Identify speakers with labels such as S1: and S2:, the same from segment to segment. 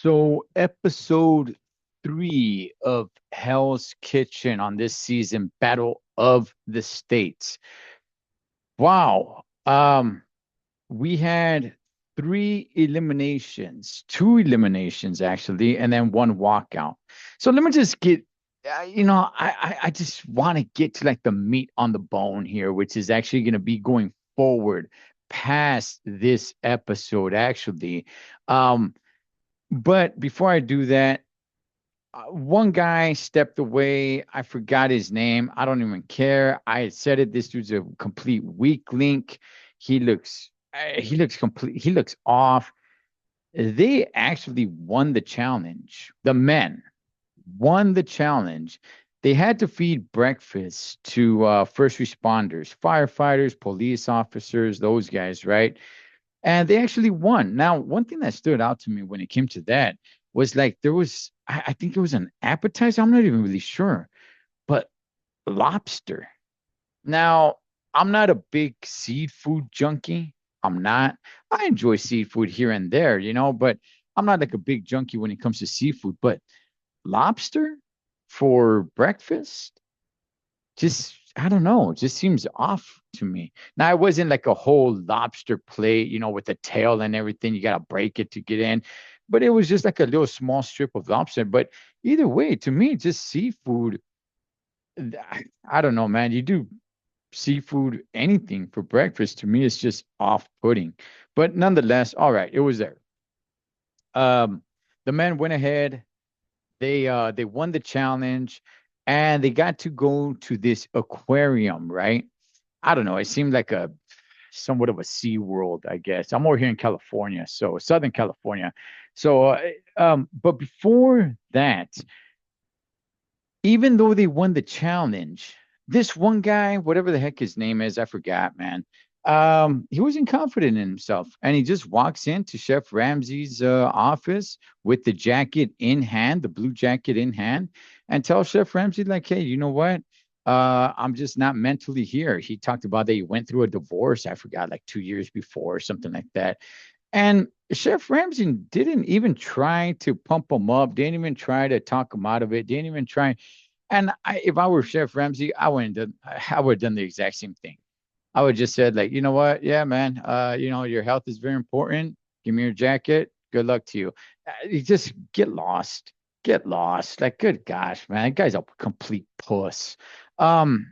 S1: So, episode 3 of Hell's Kitchen on this season, Battle of the States. Wow. We had three eliminations, two eliminations actually, and then one walkout. So let me just get, I just want to get to like the meat on the bone here, which is actually going to be going forward past this episode, actually. Um, but before I do that, one guy stepped away. I forgot his name. I don't even care. I had said it. This dude's a complete weak link. He looks complete. He looks off. They actually won the challenge. The men won the challenge. They had to feed breakfast to first responders, firefighters, police officers, those guys, right? And they actually won. Now, one thing that stood out to me when it came to that was like there was, I think it was an appetizer. I'm not even really sure, but lobster. Now, I'm not a big seafood junkie. I'm not. I enjoy seafood here and there, but I'm not like a big junkie when it comes to seafood. But lobster for breakfast, just I don't know, it just seems off to me. Now it wasn't like a whole lobster plate, with the tail and everything. You gotta break it to get in, but it was just like a little small strip of lobster. But either way, to me, just seafood. I don't know, man. You do seafood, anything for breakfast. To me, it's just off-putting. But nonetheless, all right, it was there. Um, the men went ahead. They won the challenge, and they got to go to this aquarium, right? I don't know. It seemed like a somewhat of a sea world, I guess. I'm over here in California, so Southern California. So, but before that, even though they won the challenge, this one guy, whatever the heck his name is, I forgot, man. He wasn't confident in himself, and he just walks into Chef Ramsay's office with the jacket in hand, the blue jacket in hand, and tells Chef Ramsay, like, "Hey, you know what? I'm just not mentally here." He talked about that he went through a divorce. I forgot, like 2 years before, or something like that. And Chef Ramsay didn't even try to pump him up, didn't even try to talk him out of it, didn't even try. And if I were Chef Ramsay, I would have done the exact same thing. I would just said like, you know what? Yeah, man. Your health is very important. Give me your jacket. Good luck to you. You just get lost. Get lost. Like, good gosh, man, that guy's a complete puss. Um,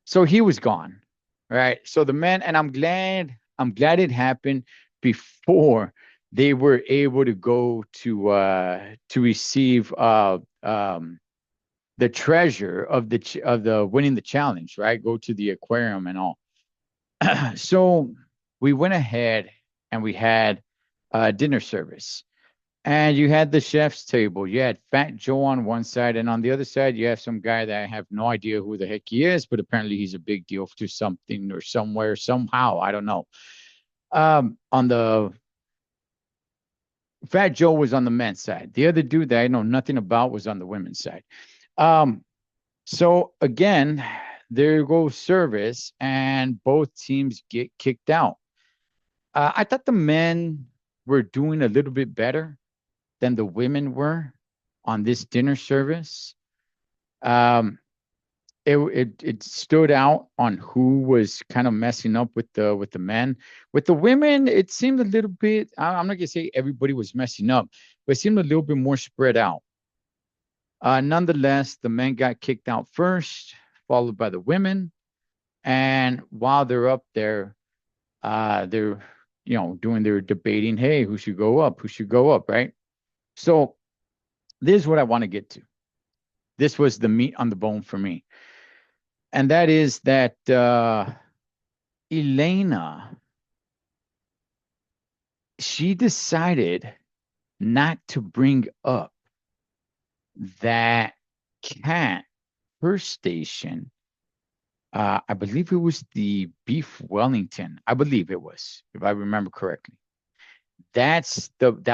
S1: so he was gone. Right. So the men, and I'm glad it happened before they were able to go to receive the treasure of the winning the challenge, right? Go to the aquarium and all. So we went ahead and we had dinner service. And you had the chef's table. You had Fat Joe on one side, and on the other side, you have some guy that I have no idea who the heck he is, but apparently he's a big deal to something or somewhere, somehow. I don't know. On the Fat Joe was on the men's side. The other dude that I know nothing about was on the women's side. Um, So again, there goes service, and both teams get kicked out. I thought the men were doing a little bit better than the women were on this dinner service. Um, it stood out on who was kind of messing up with the men. With the women, it seemed a little bit. I'm not gonna say everybody was messing up, but it seemed a little bit more spread out. Nonetheless, the men got kicked out first, followed by the women. And while they're up there, they're doing their debating. Hey, who should go up? Who should go up? Right. So this is what I want to get to. This was the meat on the bone for me, and that is that Elena, she decided not to bring up that cat first station. I believe it was the beef Wellington. I believe it was, if I remember correctly. That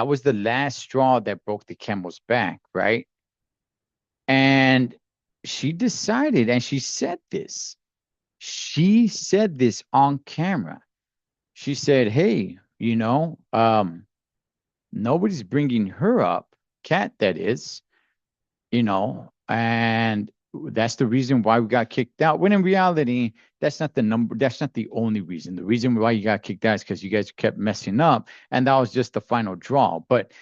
S1: was the last straw that broke the camel's back, right? And she decided, and she said this on camera. She said, "Hey, Nobody's bringing her up. Cat, that is, and that's the reason why we got kicked out. When in reality, that's not the number. That's not the only reason. The reason why you got kicked out is because you guys kept messing up, and that was just the final draw. But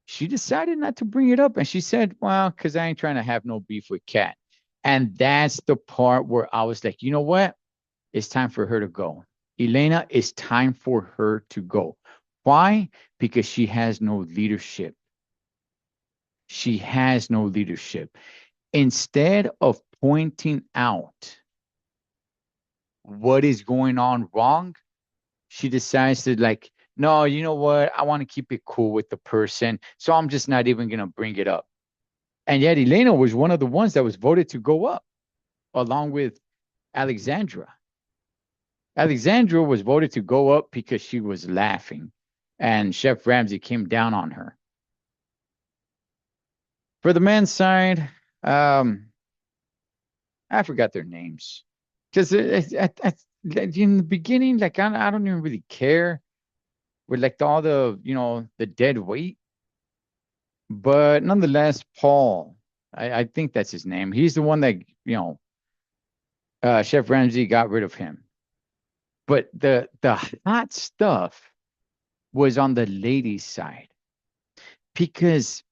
S1: she decided not to bring it up, and she said, "Well, because I ain't trying to have no beef with Cat." And that's the part where I was like, you know what? It's time for her to go. Elena, it's time for her to go. Why? Because she has no leadership. She has no leadership. Instead of pointing out what is going on wrong, she decides to like, no, you know what? I want to keep it cool with the person. So I'm just not even going to bring it up. And yet Elena was one of the ones that was voted to go up along with Alexandra. Alexandra was voted to go up because she was laughing, and Chef Ramsay came down on her. For the men's side, um, I forgot their names because in the beginning, like I don't even really care with like all the dead weight, but nonetheless, Paul, I think that's his name. He's the one that Chef Ramsay got rid of him. But the hot stuff was on the ladies' side because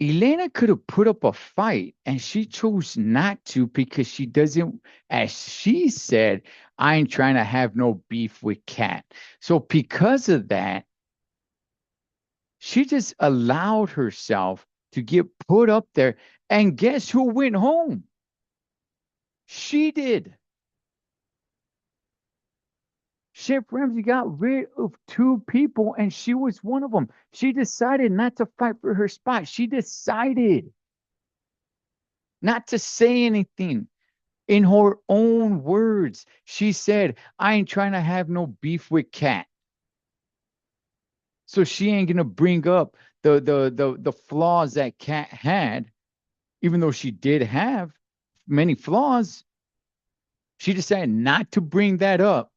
S1: Elena could have put up a fight and she chose not to because she doesn't, as she said, I ain't trying to have no beef with Cat. So because of that, she just allowed herself to get put up there. And guess who went home? She did. Chef Ramsay got rid of two people, and she was one of them. She decided not to fight for her spot. She decided not to say anything. In her own words, she said, I ain't trying to have no beef with Cat. So she ain't gonna bring up the flaws that Cat had, even though she did have many flaws. She decided not to bring that up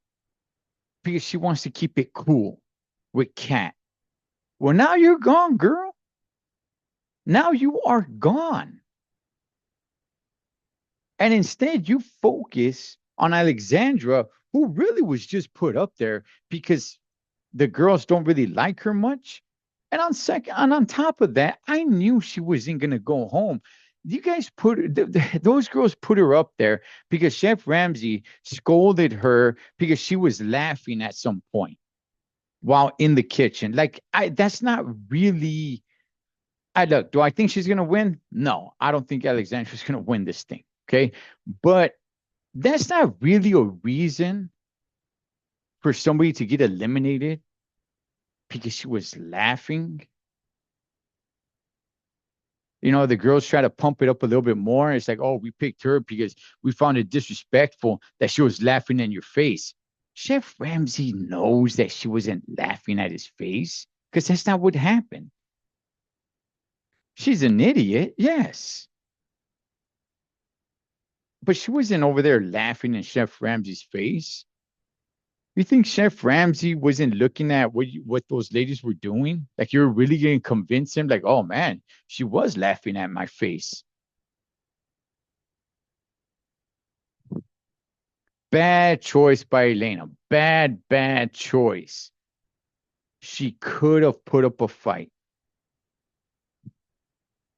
S1: because she wants to keep it cool with Cat. Well, now you're gone, girl. Now you are gone. And instead, you focus on Alexandra, who really was just put up there because the girls don't really like her much. And on top of that, I knew she wasn't gonna go home. You guys those girls put her up there because Chef Ramsay scolded her because she was laughing at some point while in the kitchen. Like I that's not really I look, do I think she's gonna win? No, I don't think Alexandra's gonna win this thing. Okay. But that's not really a reason for somebody to get eliminated because she was laughing. The girls try to pump it up a little bit more. It's like, oh, we picked her because we found it disrespectful that she was laughing in your face. Chef Ramsay knows that she wasn't laughing at his face because that's not what happened. She's an idiot, yes. But she wasn't over there laughing in Chef Ramsay's face. You think Chef Ramsay wasn't looking at what those ladies were doing? Like you're really going to convince him, like, oh man, she was laughing at my face. Bad choice by Elena. Bad, bad choice. She could have put up a fight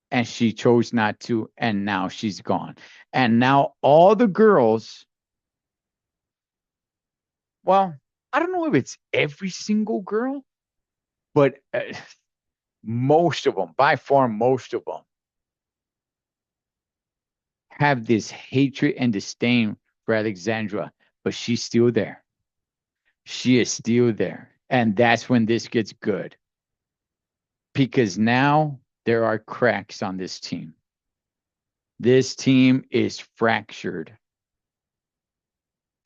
S1: and she chose not to, and now she's gone. And now all the girls, well, I don't know if it's every single girl, but most of them, by far, most of them have this hatred and disdain for Alexandra, but she's still there. She is still there. And that's when this gets good because now there are cracks on this team. This team is fractured.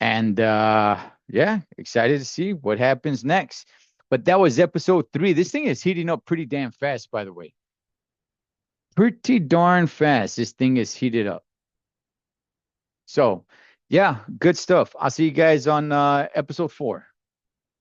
S1: And yeah, excited to see what happens next. But that was episode 3. This thing is heating up pretty damn fast, by the way. Pretty darn fast. This thing is heated up. So, yeah, good stuff. I'll see you guys on episode 4.